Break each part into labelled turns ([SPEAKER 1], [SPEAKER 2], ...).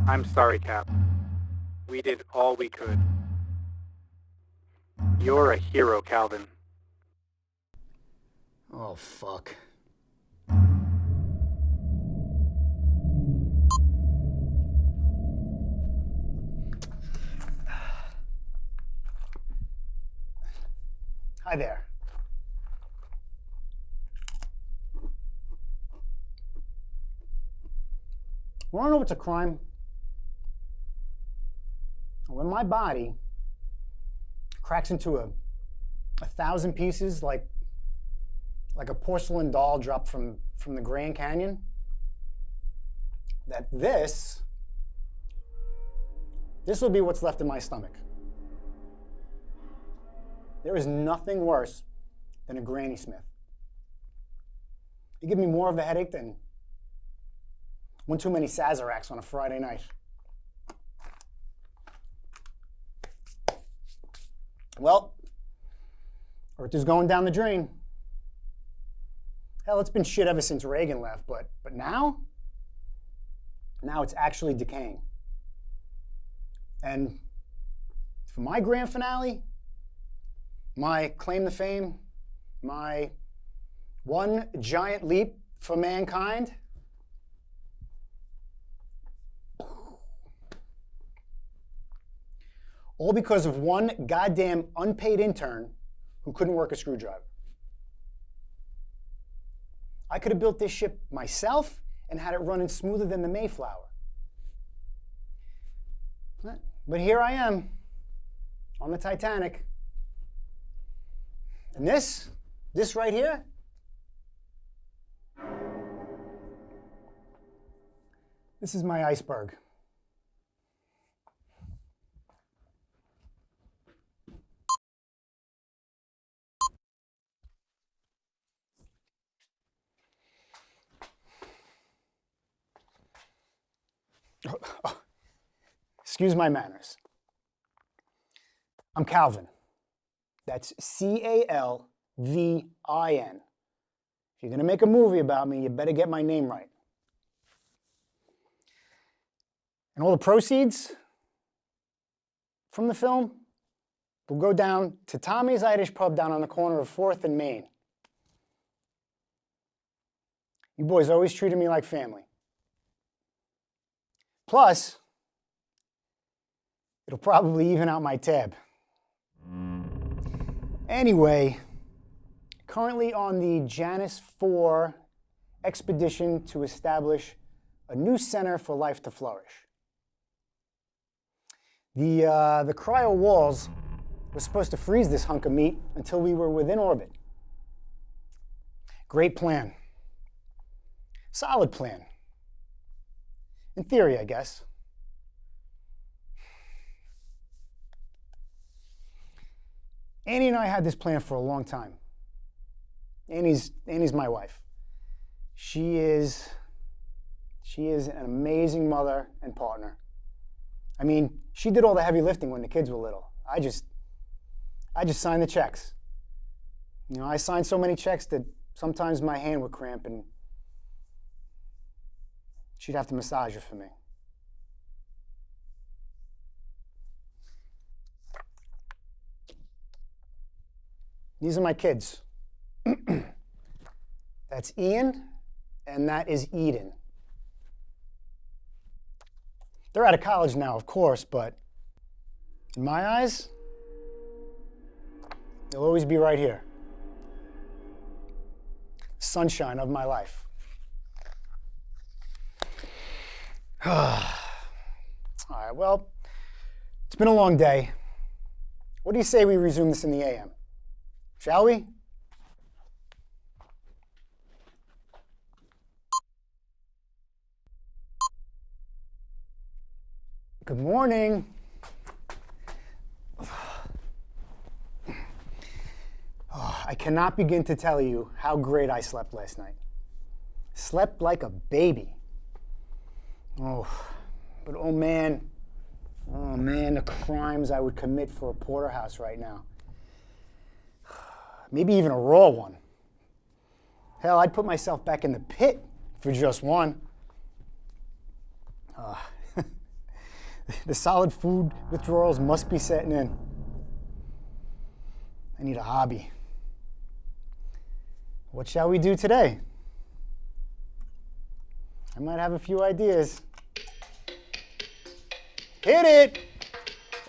[SPEAKER 1] I'm sorry, Cap. We did all we could. You're a hero, Calvin.
[SPEAKER 2] Oh, fuck. Hi there. Want to know what's a crime? When my body cracks into a thousand pieces like a porcelain doll dropped from the Grand Canyon, that this will be what's left in my stomach. There is nothing worse than a Granny Smith. You give me more of a headache than one too many Sazeracs on a Friday night. Well, Earth is going down the drain. Hell, it's been shit ever since Reagan left, but now it's actually decaying. And for my grand finale, my claim to fame, my one giant leap for mankind, all because of one goddamn unpaid intern who couldn't work a screwdriver. I could have built this ship myself and had it running smoother than the Mayflower. But here I am on the Titanic. And this right here, this is my iceberg. Excuse my manners. I'm Calvin. That's Calvin. If you're going to make a movie about me, you better get my name right. And all the proceeds from the film will go down to Tommy's Irish Pub down on the corner of 4th and Main. You boys always treated me like family. Plus, it'll probably even out my tab. Anyway, currently on the Janus 4 expedition to establish a new center for life to flourish. The cryo walls were supposed to freeze this hunk of meat until we were within orbit. Great plan. Solid plan. In theory, I guess. Annie and I had this plan for a long time. Annie's my wife. She is an amazing mother and partner. I mean, she did all the heavy lifting when the kids were little. I just signed the checks. You know, I signed so many checks that sometimes my hand would cramp and she'd have to massage it for me. These are my kids. That's Ian, and that is Eden. They're out of college now, of course, but in my eyes, they'll always be right here. Sunshine of my life. All right, well, it's been a long day. What do you say we resume this in the AM? Shall we? Good morning. I cannot begin to tell you how great I slept last night. Slept like a baby. Oh, but oh man, the crimes I would commit for a porterhouse right now. Maybe even a raw one. Hell, I'd put myself back in the pit for just one. The solid food withdrawals must be setting in. I need a hobby. What shall we do today? I might have a few ideas. Hit it!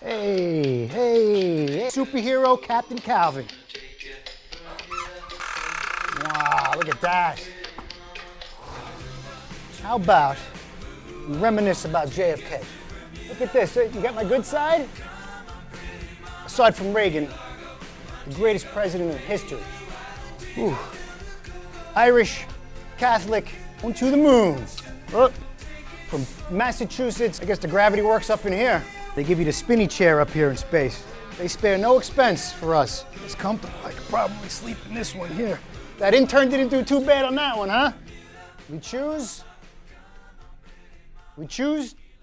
[SPEAKER 2] Hey, hey, hey. Superhero Captain Calvin. Wow, look at that. How about we reminisce about JFK? Look at this. You got my good side? Aside from Reagan, the greatest president in history. Ooh. Irish, Catholic, on to the moons. Oh. From Massachusetts, I guess the gravity works up in here. They give you the spinny chair up here in space. They spare no expense for us. It's comfortable. I could probably sleep in this one here. That intern didn't do too bad on that one, huh? We choose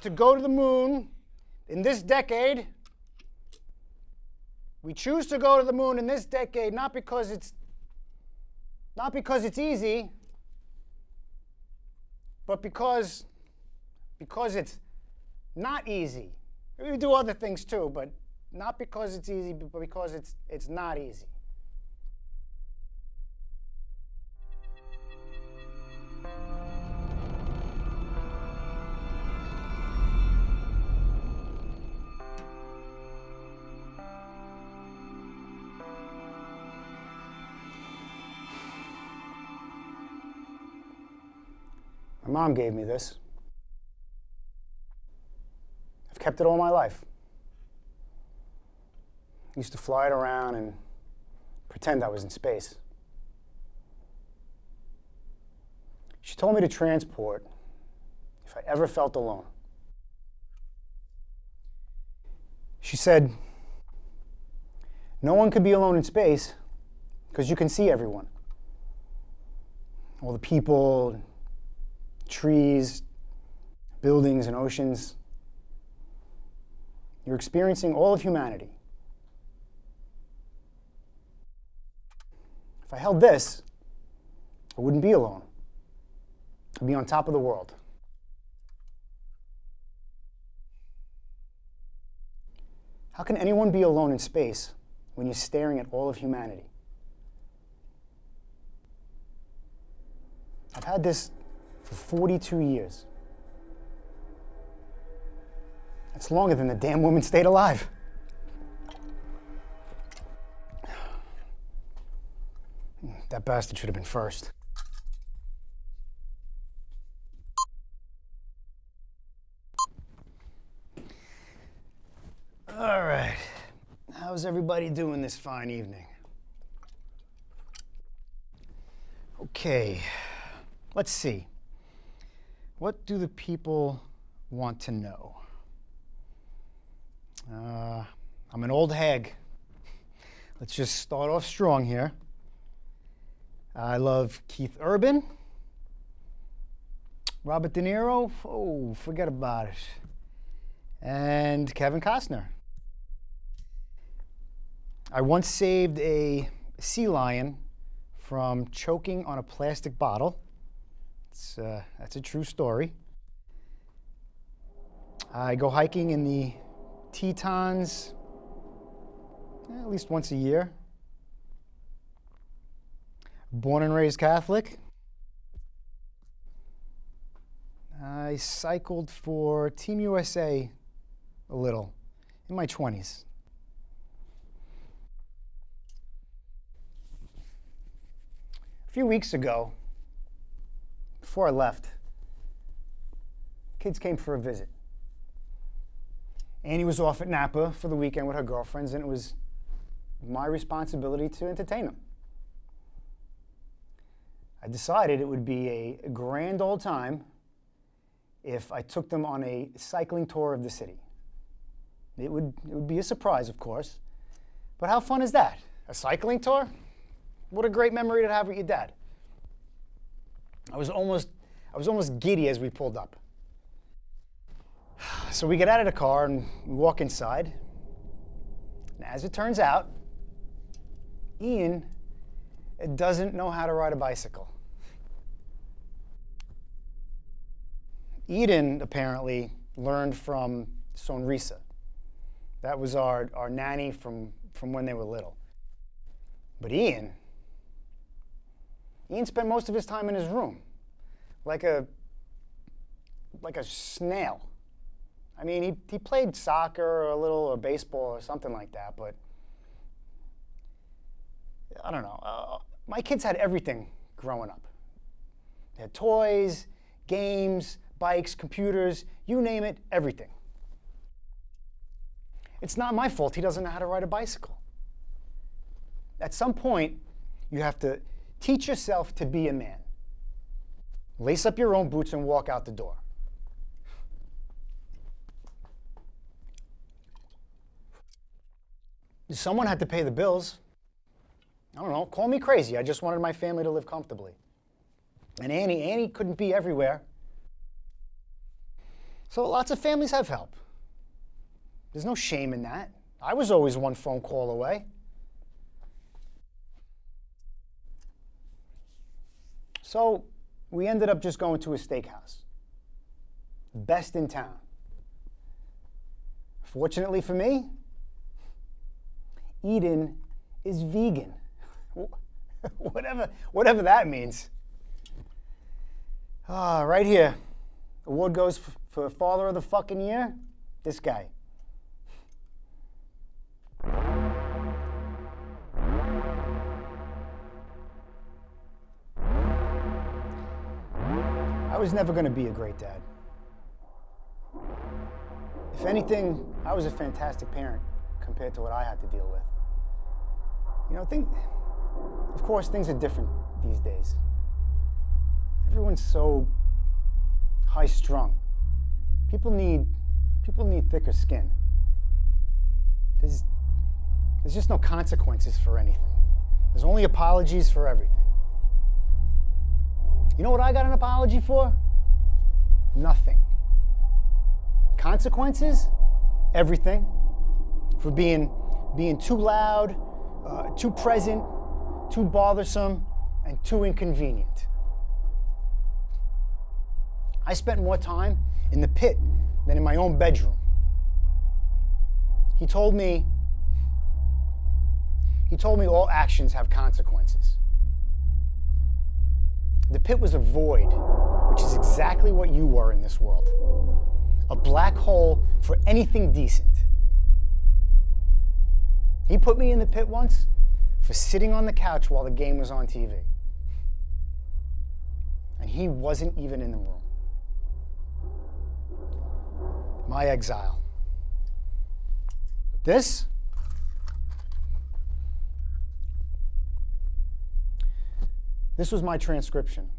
[SPEAKER 2] to go to the moon in this decade. We choose to go to the moon in this decade not because it's easy, but because it's not easy. We do other things too, but not because it's easy, but because it's not easy. My mom gave me this. I've kept it all my life. I used to fly it around and pretend I was in space. She told me to transport if I ever felt alone. She said, no one could be alone in space because you can see everyone. All the people, trees, buildings, and oceans. You're experiencing all of humanity. If I held this, I wouldn't be alone. I'd be on top of the world. How can anyone be alone in space when you're staring at all of humanity? I've had this for 42 years. That's longer than the damn woman stayed alive. That bastard should have been first. All right. How's everybody doing this fine evening? Okay. Let's see. What do the people want to know? I'm an old hag. Let's just start off strong here. I love Keith Urban. Robert De Niro, oh, forget about it. And Kevin Costner. I once saved a sea lion from choking on a plastic bottle. That's a true story. I go hiking in the Tetons at least once a year. Born and raised Catholic. I cycled for Team USA a little in my 20s. A few weeks ago, before I left, kids came for a visit. Annie was off at Napa for the weekend with her girlfriends, and it was my responsibility to entertain them. I decided it would be a grand old time if I took them on a cycling tour of the city. It would be a surprise, of course, but how fun is that? A cycling tour? What a great memory to have with your dad. I was almost giddy as we pulled up. So we get out of the car and we walk inside. And as it turns out, Ian doesn't know how to ride a bicycle. Eden apparently learned from Sonrisa. That was our nanny from when they were little. But Ian spent most of his time in his room, like a snail. I mean, he played soccer or a little or baseball or something like that, but I don't know. My kids had everything growing up. They had toys, games, bikes, computers, you name it, everything. It's not my fault he doesn't know how to ride a bicycle. At some point, you have to teach yourself to be a man. Lace up your own boots and walk out the door. Someone had to pay the bills. I don't know, call me crazy. I just wanted my family to live comfortably. And Annie couldn't be everywhere. So lots of families have help. There's no shame in that. I was always one phone call away. So we ended up just going to a steakhouse. Best in town. Fortunately for me, Eden is vegan. Whatever that means. Right here. Award goes for Father of the fucking Year. This guy. I was never going to be a great dad. If anything, I was a fantastic parent compared to what I had to deal with. You know, of course, things are different these days. Everyone's so high-strung. People need thicker skin. There's just no consequences for anything. There's only apologies for everything. You know what I got an apology for? Nothing. Consequences? Everything. For being too loud, too present, too bothersome, and too inconvenient. I spent more time in the pit than in my own bedroom. He told me all actions have consequences. The pit was a void, which is exactly what you were in this world. A black hole for anything decent. He put me in the pit once for sitting on the couch while the game was on TV. And he wasn't even in the room. My exile. This was my transcription.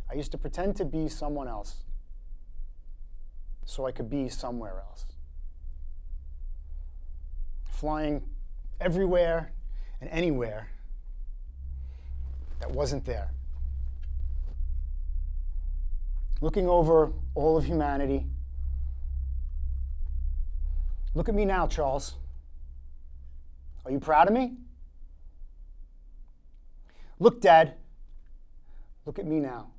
[SPEAKER 2] I used to pretend to be someone else so I could be somewhere else. Flying everywhere and anywhere that wasn't there. Looking over all of humanity. Look at me now, Charles. Are you proud of me? Look, Dad. Look at me now.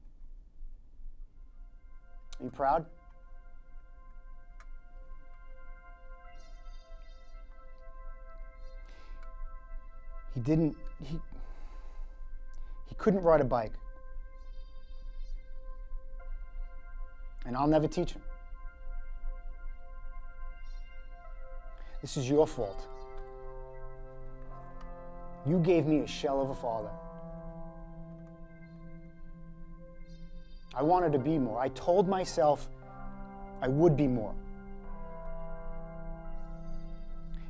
[SPEAKER 2] Are you proud? He couldn't ride a bike. And I'll never teach him. This is your fault. You gave me a shell of a father. I wanted to be more. I told myself I would be more.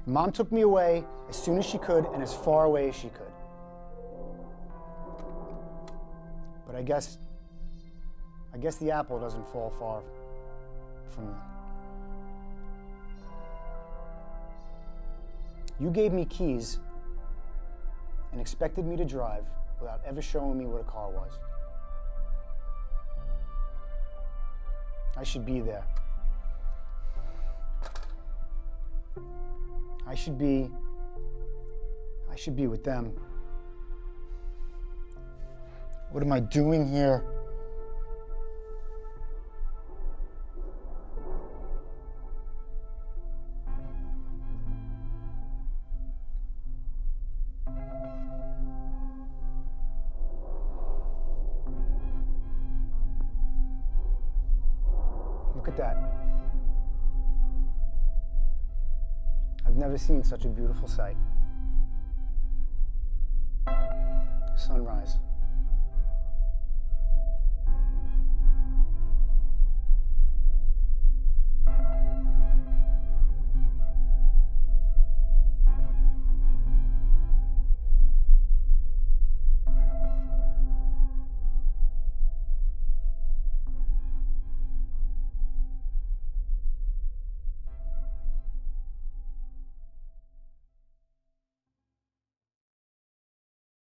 [SPEAKER 2] Mom took me away as soon as she could and as far away as she could. But I guess the apple doesn't fall far from me. You gave me keys and expected me to drive without ever showing me what a car was. I should be there. I should be with them. What am I doing here? Look at that. I've never seen such a beautiful sight. Sunrise.